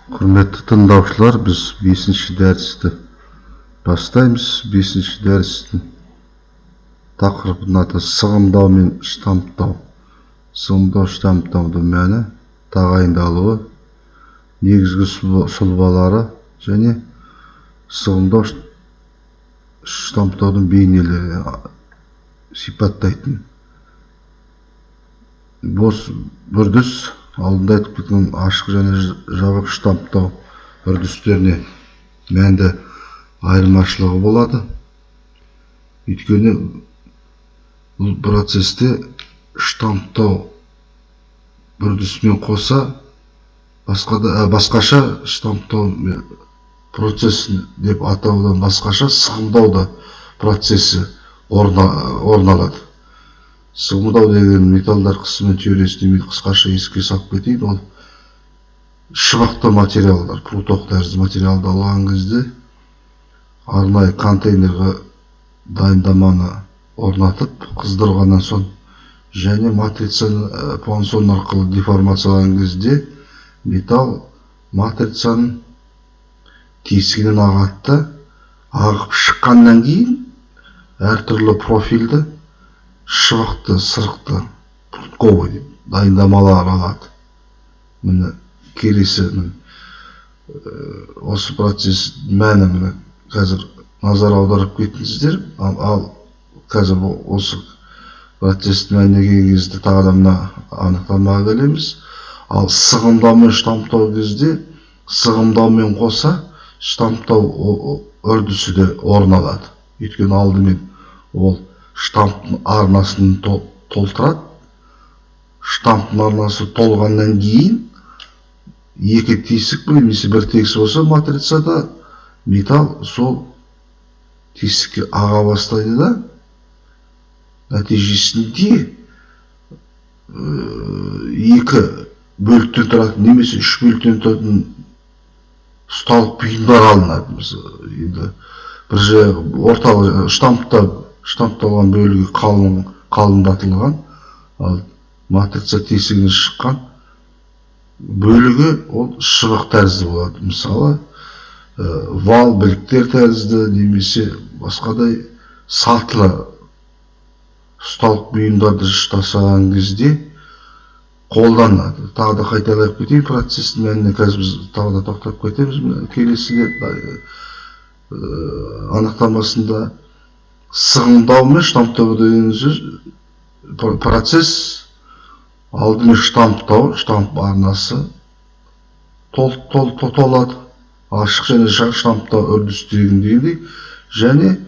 Құрметті тыңдаушылар, біз 5-ші дәрісті бастаймыз. 5-ші дәрістің тақырыбын аты сығымдау мен штамптау. Сығымдау, штамптаудың мәні, тағайындалуы, негізгі сұлбалары және сығымдау, штамптаудың бейнелері сипаттайтын. Бос үрдіс алдында айтып кеткен ашық және жабық штамптау үрдістеріне мәнді айырмашылығы болады. Өйткені бұл процесте штамптау үрдісімен қоса басқаша штамптау процесі деп атаудан басқаша сығымдау да процесі орын алады. Сығымдау деген металдар қысымы теориясымен қысқаша еске салып кетейін. Ол шыбақты материалдар, плуток тәрізді материалды алған кезде арнайы контейнерге дайындаманы орнатып, қыздырғаннан соң және матрицаны понсон арқылы деформациялаған кезде металл матрицаның тесігінен ағады. Ағып шыққаннан кейін әртүрлі профильді шыбықты, сырықты, прутковый деп дайындамалар алады. Міне келесі осы процесс мәні қазір назар аударып кетіңіздер. Ал қазір осы процесстің мәніне келген кезде тағы да мына анықтамаға келеміз. Ал сығымдау мен штамптау кезде сығымдаумен қоса штамптау үрдісі де орын алады. Өйткені алдымен ол штамптың арнасын толтырады. Штамптың арнасы толғаннан кейін екі тесік немесе бір тесік болса матрицада металл сол тесікке аға бастайды да нәтижесінде екі бөліктен тұратын немесе үш бөліктен тұратын ұсталық бұйымдар алынады. Енді бір же орталық штампталған бөлігі қалыңдатылған, ал матрица тесігінен шыққан бөлігі ол шыбық тәрізді болады. Мысалы, вал, біліктер тәрізді немесе басқадай сатылы ұсталық бұйымдарды жасаған кезде қолданады. Тағы да қайталап кетейін, процестің мәніне қазір біз тағы да тоқтап кетеміз. Келесіде анықтамасында сығымдау мен штамптау деген сөз процесс алдымен штамптау, штамп арнасы толады. Ашық және жабық штамптау үрдісі дегендей және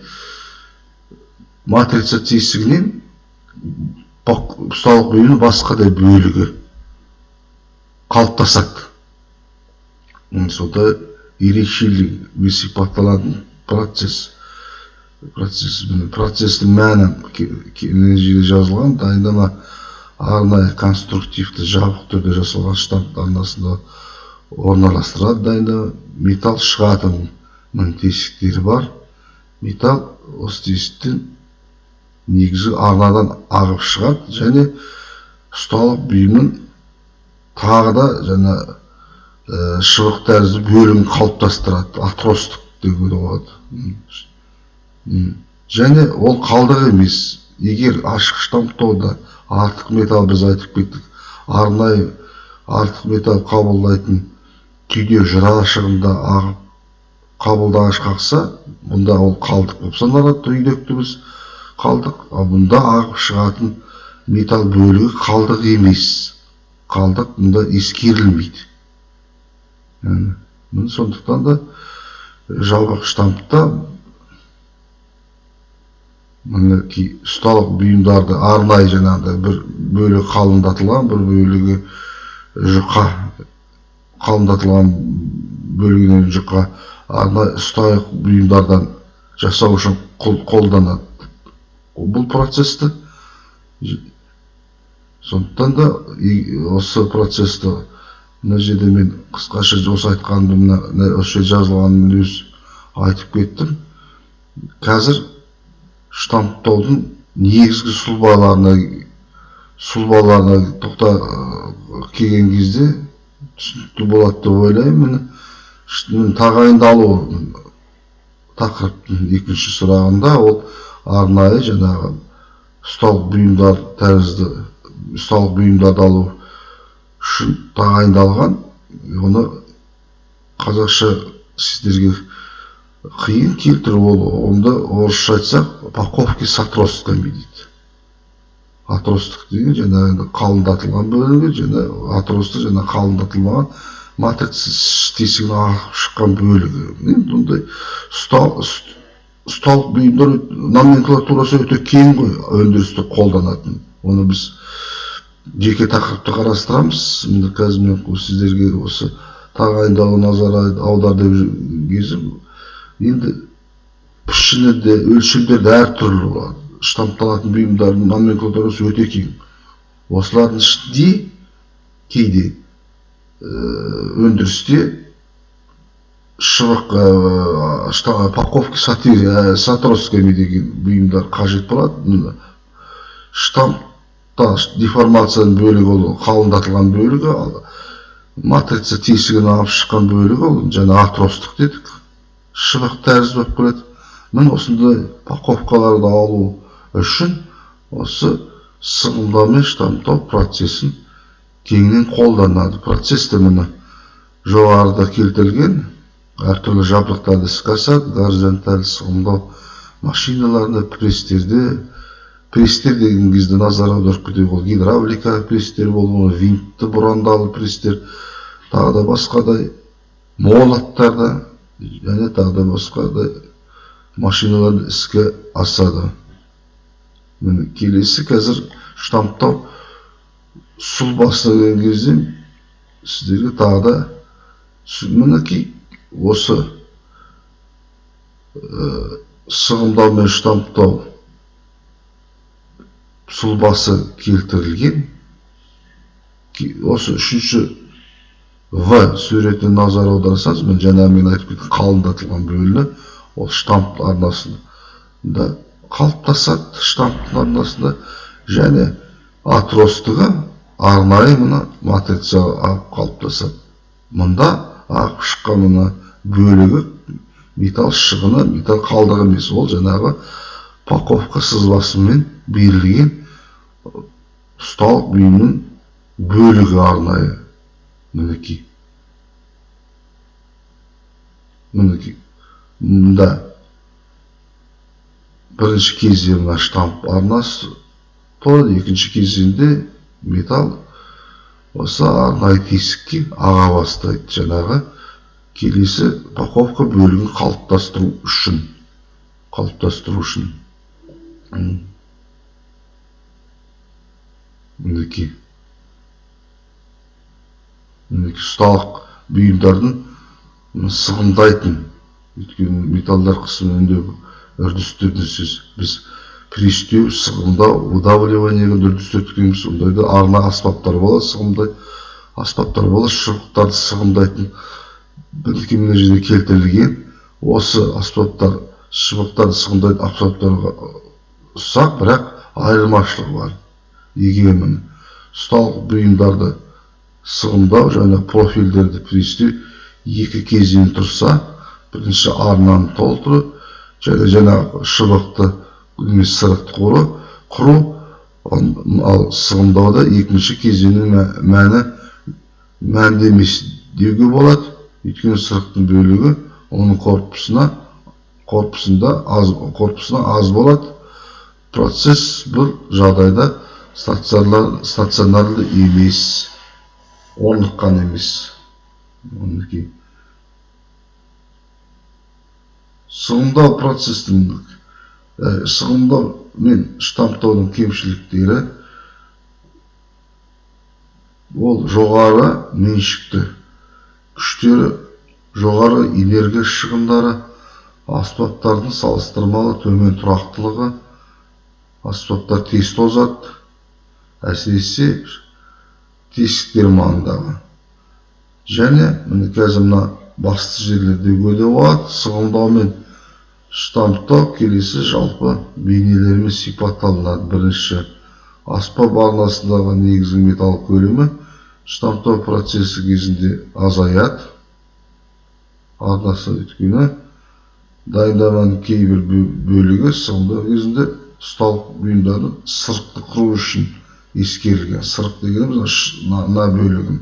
матрица тесігінен ұсталық бұйымның басқадай бөлігі қалыптасады. Сонда ерекшелігі сипатталатын процесс. Процестің мәні нәтижеде жазылған, дайындама арнайы конструктивті жабық түрде жасалған штамп арнасында орналастырады. Дайындама металл шығатын тесіктері бар. Металл осы тесіктен негізгі арнадан ағып шығады және ұсталық бұйымның тағы да жаңа шыбық тәрізді бөлігін қалыптастырады. Атростық деуге болады. Және ол қалдық емес. Егер ашық штамптауда артық металл, біз айтып кеттік, арнайы артық металл қабылдайтын түйде жырашығында ағып қабылдағыш қақса, бұнда ол қалдық болып саналады. Түйдекті біз қалдық, ал бұнда ағып шығатын металл бөлігі қалдық емес. Қалдық бұнда ескерілмейді. Сондықтан да жабық штампта ұсталық бұйымдарды арнайы жаңағыдай бір бөлігі қалыңдатылған, бір бөлігі жұқа, қалыңдатылған бөлігінен жұқа арнайы ұсталық бұйымдардан жасау үшін қолданады. Бұл процесті сондықтан да осы процесті мына жерде мен қысқаша осы айтқанымды, осы жазылғанымды өз айтып кеттім. Қазір штамптаудың негізгі сұлбаларына тоқта келген кезде түсінікті болады деп ойлаймын. Міне тағайындалу тақырыптың екінші сұрағында ол арнайы жаңағы ұсталық бұйымдар тәрізді ұсталық бұйымдарды алу үшін тағайындалған. Оны қазақша сіздерге қиын келтіру, онда орысша айтсақ паковки с отростками дейді. Отростық деген жаңағы қалыңдатылған бөлігі, және отростық жаңа қалыңдатылмаған матрица тесігін ағып шыққан бөлігі. Бұндай ұсталық бұйымдар номенклатурасы өте кең ғой, өндірісте қолданатын. Оны біз жеке тақырыпты қарастырамыз. Міне қазір мен сіздерге осы тағайындауға назар аудар деп кезім. Енді пішіні де, өлшемдері де әртүрлі болады. Штампталатын бұйымдардың номенклатурасы өте кең. Осылардың ішінде кейде өндірісте шыбық паковки с отростками деген бұйымдар қажет болады. Штампта деформацияның бөлігі ол қалыңдатылған бөлігі, матрица тесігін ағып шыққан бөлігі ол жаңа отростық дедік. Шыбық тәрізді болып келеді. Мен осындай паковкаларды алу үшін осы сығымдау мен штамптау процесін кеңінен қолданады. Процесті міне жоғарыда келтірілген әртүрлі жабдықтарды іске асады. Горизонталь сығымдау машиналарында, престерде. Престер деген кезде назар аударып кетейік, ол гидравлика престер болуы, винтті бұрандалы престер, тағы да басқадай молаттарда, және тағы да басқадай машиналарды іске асады. Міне келесі қазір штамптау сұлбасы деген кезде сіздерге тағы да мінекей осы сығымдау мен штамптау сұлбасы келтірілген. Осы үшінші В суретіне назар аударсаңыз, жаңа мен айтып кеткен қалыңдатылған бөлігі ол штамп арнасында қалыптасады. Штамптың арнасында және отростығы арнайы мына матрица ағып қалыптасады. Мұнда ағып шыққан мына бөлігі металл шығыны, металл қалдығы емес, ол жаңағы паковка сызбасымен берілген ұсталық бұйымның бөлігі арнайы. Мінекей. Мұнда бірінші кезде мына штамп арнасы толады, екінші кезеңде металл осы арнайы тесікке аға бастайды. Жаңағы келесі паковка бөлігін қалыптастыру үшін. Мінекей. Ұсталық бұйымдардың сығымдайтын, өйткені металлдар қысымында үрдістерді біз престеу, сығымдау, выдавливание үрдістер түкеміз. Ондайда арна аспаптар болады, сығымдай аспаптар болады, шыбықтарды сығымдайтын мына жерде келтірілген. Осы аспаптар, шыбықтарды сығымдайтын аспаптарға ұсақ, бірақ айырмашылығы бар. Егер міне ұсталық бұйымдарды сығымдау және профильдерді престеу екі кезең тұрса, бірінші арнаны толтыру және жаңағы шыбықты немесе сырықты құру, ал сығымдауда екінші кезеңнің мәнді емес деуге болады. Өйткені сырықтың бөлігі оның корпусында аз болады. Процесс бұл жағдайда стационарлы емес, орныққан емес. Сығымдау процестің сығымдау мен штамптаудың кемшіліктері ол жоғары меншікті күштері, жоғары энергия шығындары, аспаптардың салыстырмалы төмен тұрақтылығы, аспаптар тез тозады, әсіресе тесіктер маңындағы. Және міне қазір мына басты жерлерде көре болады. Сығымдау мен штамптау келесі жалпы бейнелерімен сипатталынады. Бірінші, аспап арнасындағы негізгі металл көлемі штамптау процесі кезінде азаяды. Арнасы өйткені дайындаманың кейбір бөлігі сығымдау кезінде ұсталық бұйымдардың сырықты құру үшін ескерілген. Сырық дегеніміз мына бөлігін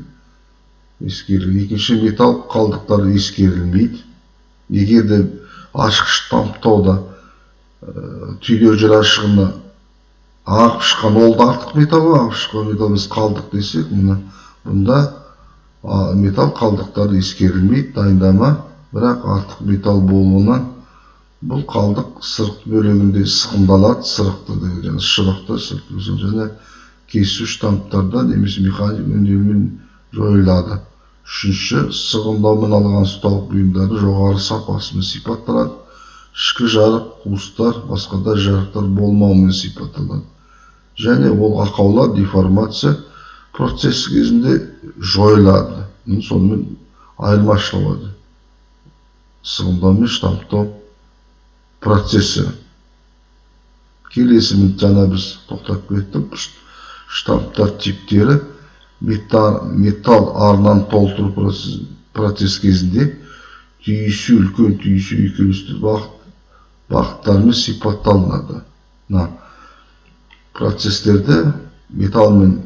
ескерілген. Екінші, металл қалдықтары ескерілмейді. Егер де ашық штамптауда түйдеу жырашығына ағып шыққан, ол да артық металл, ағып шыққан металл біз қалдық десек, бұнда металл қалдықтары ескерілмейді дайындама, бірақ артық металл болуынан бұл қалдық сырық бөлігінде сығымдалады, сырықты деген шыбықты және кесу штамптарда немесе механик өңдеумен жойылады. Үшінші, сығымдаумен алған ұсталық бұйымдары жоғары сапасымен сипатталады. Ішкі жарық, қуыстар, басқа да жарықтар болмауымен сипатталады. Және ол ақаулар, деформация процесі кезінде жойылады. Сонымен айырмашылығы сығымдау мен штамптау процесі. Келесі жаңа біз тоқтап кеттік. Штамптар типтері. Металл арнаны толтыру процесі кезінде түйісу, үлкен түйісу екеуісті бағыттармен сипатталынады. Процестерде металл мен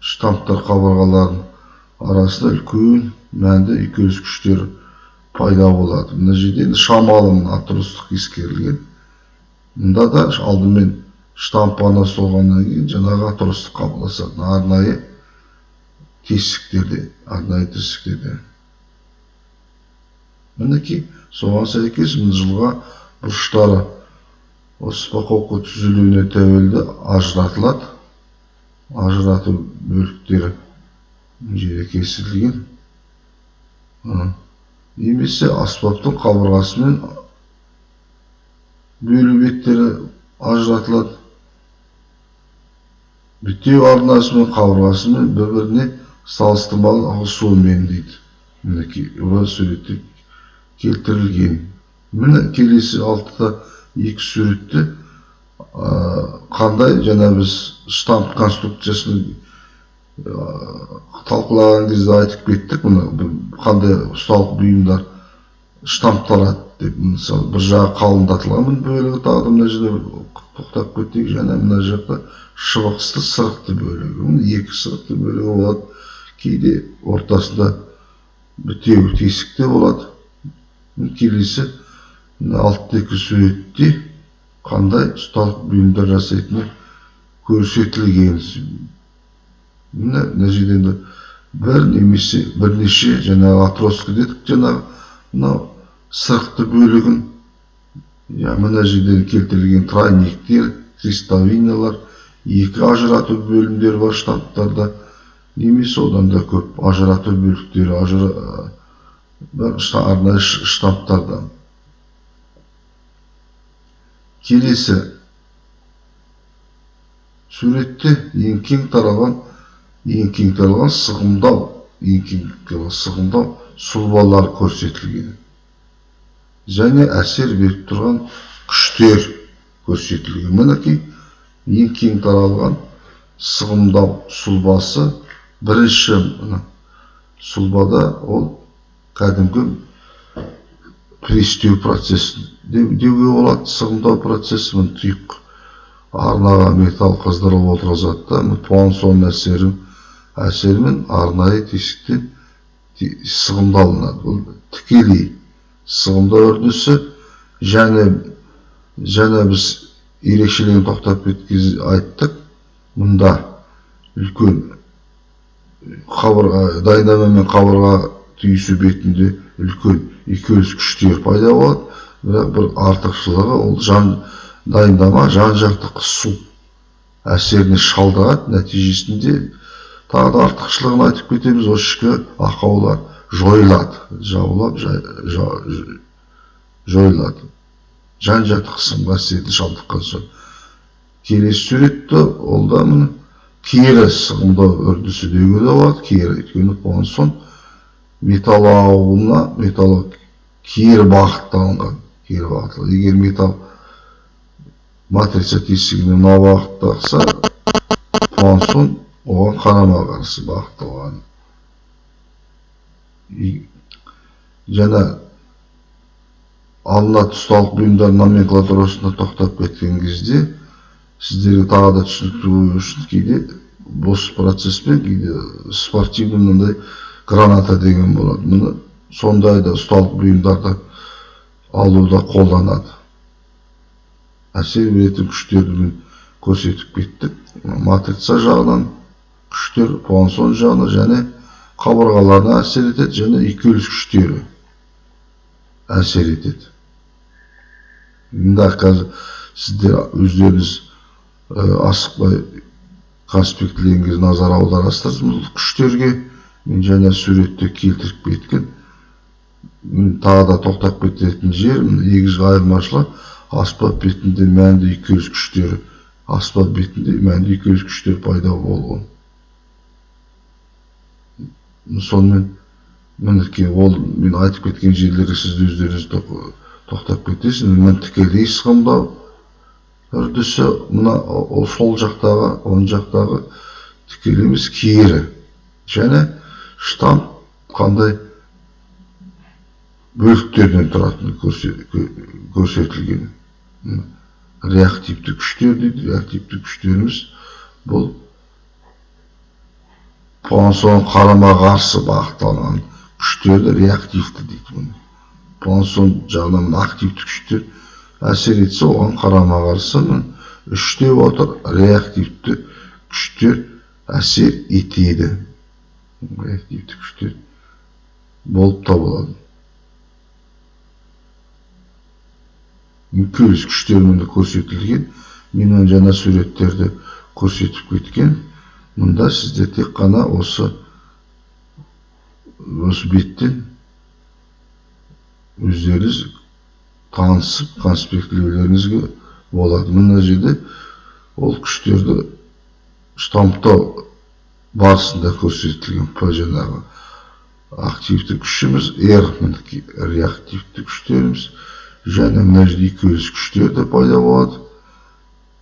штамптар қабырғаларының арасында үлкен мәнді үйкеліс күштері пайда болады. Мына жерде шамалы атырыстық ескерілген. Мұнда да алдымен штампаны соғаннан кейін жаңағы атырыстық қабылдасады. Арнайы тесіктерде. Мінекей соған сәйкес жылға бұрыштары осы упаковка түзілуіне тәуелді ажыратылады. Ажырату бөліктері жерге кесілген. Немесе аспаптың қабырғасымен бөлу беттері ажыратылады. Бітеу арнасымен қабырғасымен бір-біріне салыстырмалы ығысуымен дейді. Мінекей суретте келтірілген. Міне келесі алтыда екі суретте қандай жаңа біз штамп конструкциясын талқылаған кезде айтып кеттік. Қандай ұсталық бұйымдар штампталады деп. Мысалы бір жағы қалыңдатылған бөлігі тағы мына жерде тоқтап кеттік. Және мына жақта шыбықсты сырықты бөлігі. Екі сырықты бөлігі болады. Кейде ортасында бітеу тесікте болады. Келесі алтыдегі суретте қандай ұсталық бұйымдар жасайтыны көрсетілген. Мына жерде бір немесе бірнеше жаңағы отростка дедік, жаңағы сырықты бөлігін, мына жерден келтірілген тройниктер, крестовиналар, екі ажырату бөлімдері бар штамптарда, немесе одан да көп ажырату бөліктері арнайы штамптарда. Келесі суретте ең кең таралған сығымдау сұлбалар көрсетілген. Және әсер беріп тұрған күштер көрсетілген. Мінекей ең кең таралған сығымдау сұлбасы. Бірінші сұлбада ол кәдімгі престеу процесі деуге болады. Сығымдау процесі тұйық арнаға металл қыздырылып отырғызады да, Пуансон әсерімен арнайы тесіктен сығымдалынады. Бұл тікелей сығымдау үрдісі. Және біз ерекшелігін тоқтап кеткен айттық. Мұнда үлкен дайындама мен қабырға түйісу бетінде үлкен үйкеліс күштер пайда болады. Бірақ бір артықшылығы ол дайындама жан-жақты қысу әсеріне шалдығады. Нәтижесінде тағы да артықшылығын айтып кетеміз. Осы ішкі ақаулар жойылады. Жойылады. Жан-жақты қысымға әсеріне шалдыққан соң. Келесі суретті ол да кері сығымдау үрдісі деуге де болады. Кері өйткені Пуансон металл ағуына кері бағытталынған. Егер металл матрица тесігіне мына бағытта ақса, Пуансон оған қарама қарсы бағытталған. жана алынат ұсталық бұйымдар номенклатурасына тоқтап кеткен кезде сіздерге тағы да түсінікті болу үшін кейде бос процесспен кейде спортивный мындай граната деген болады. Мұны сондай да ұсталық бұйымдарды алуда қолданады. Әсер беретін күштерді мен көрсетіп кеттік. Матрица жағынан күштер, Пуансон жағынан және қабырғаларына әсер етеді, және үйкеліс күштері әсер етеді. Мында қазір сіздер өздеріңіз асықпай конспектілеріңізге назар аударасыздар бұл күштерге. Мен жаңа суретте келтіріп кеткен. Тағы да тоқтап кететін жер, негізгі айырмашылығы аспап бетінде мәнді үйкеліс күштері, аспап бетінде мәнді үйкеліс күштері пайда болған. Сонымен мінекей ол мен айтып кеткен жерлерге сіз өздеріңіз тоқтап кетесіз. Мен тікелей сығымдау үрдісі мына сол жақтағы, оң жақтағы тікелей емес кері. Және штамп қандай бөліктерден тұратыны көрсетілген. Реактивті күштер дейді. Реактивті күштеріміз бұл Пуансон қарама қарсы бағытталған күштерді реактивті дейді. Пуансон жағынан активті күштер әсер етсе, оған қарама қарсы үштеп отыр реактивті күштер әсер етеді. Реактивті күштер болып табылады. Үйкеліс күштерімен көрсетілген. Мен жаңа суреттерді көрсетіп кеткен. Мұнда сіздер тек қана осы беттен өздеріңіз танысып конспектілеулеріңізге болады. Мына жерде ол күштерді штамптау барысында көрсетілген. Жаңағы активті күшіміз R, реактивті күштеріміз, және мына жерде үйкеліс күштері пайда болады.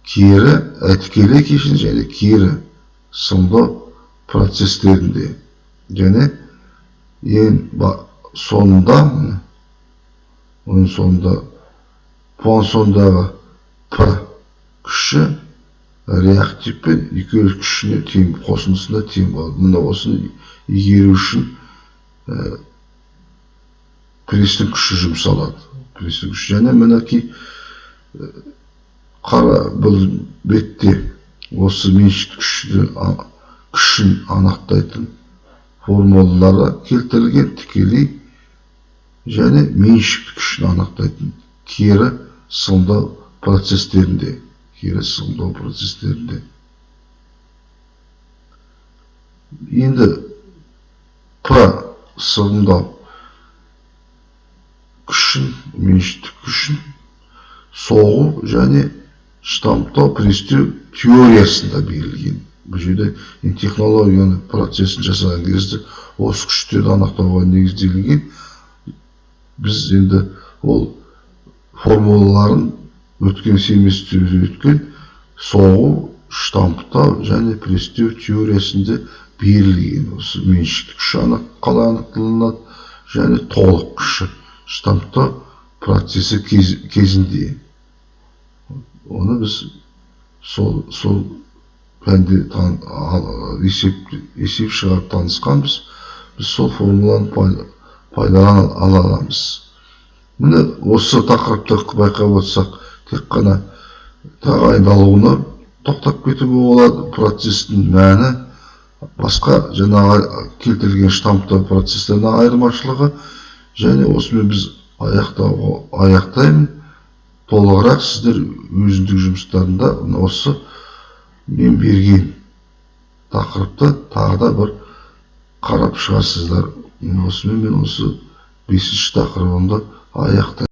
Кері тікелей кешін және кері сымдау процестерінде, және ең соңында Пуансондағы P күші реактив пен үйкеліс күшіне тең, қосындысында тең болады. Мына осыны игеру үшін престің күші жұмсалады. Престің күші. Және мінекей қара бұл бетте осы меншікті күшін анықтайтын формулалары келтірілген. Тікелей және меншікті күшін анықтайтын кері сығымдау процестерінде. Енді P сығымдау күшін, меншікті күшін соғу және штамптау престеу теориясында берілген. Бұл жерде технологияны процесін жасаған кезде осы күштерді анықтауға негізделген. Біз енді ол формулаларын өткен семестрде өткен соғу, штамптау және престеу теориясында берілген. Осы меншікті күші қалай анықталынады және толық күші штамптау процесі кезінде. Оны біз сол пәнде есеп шығарып танысқанбыз. Біз сол формуланы пайдалана аламыз. Міне осы тақырыпты байқап отырсақ, тек қана тағайындалуына тоқтап кетуге болады. Процестің мәні басқа жаңа келтірілген штамптау процестерінің айырмашылығы, және осымен біз аяқтаймын. Толығырақ сіздер өзіндік жұмыстарында осы мен берген тақырыпты тағы да бір қарап шығасыздар. Осымен мен осы 5-ші тақырыбымды аяқтаймын.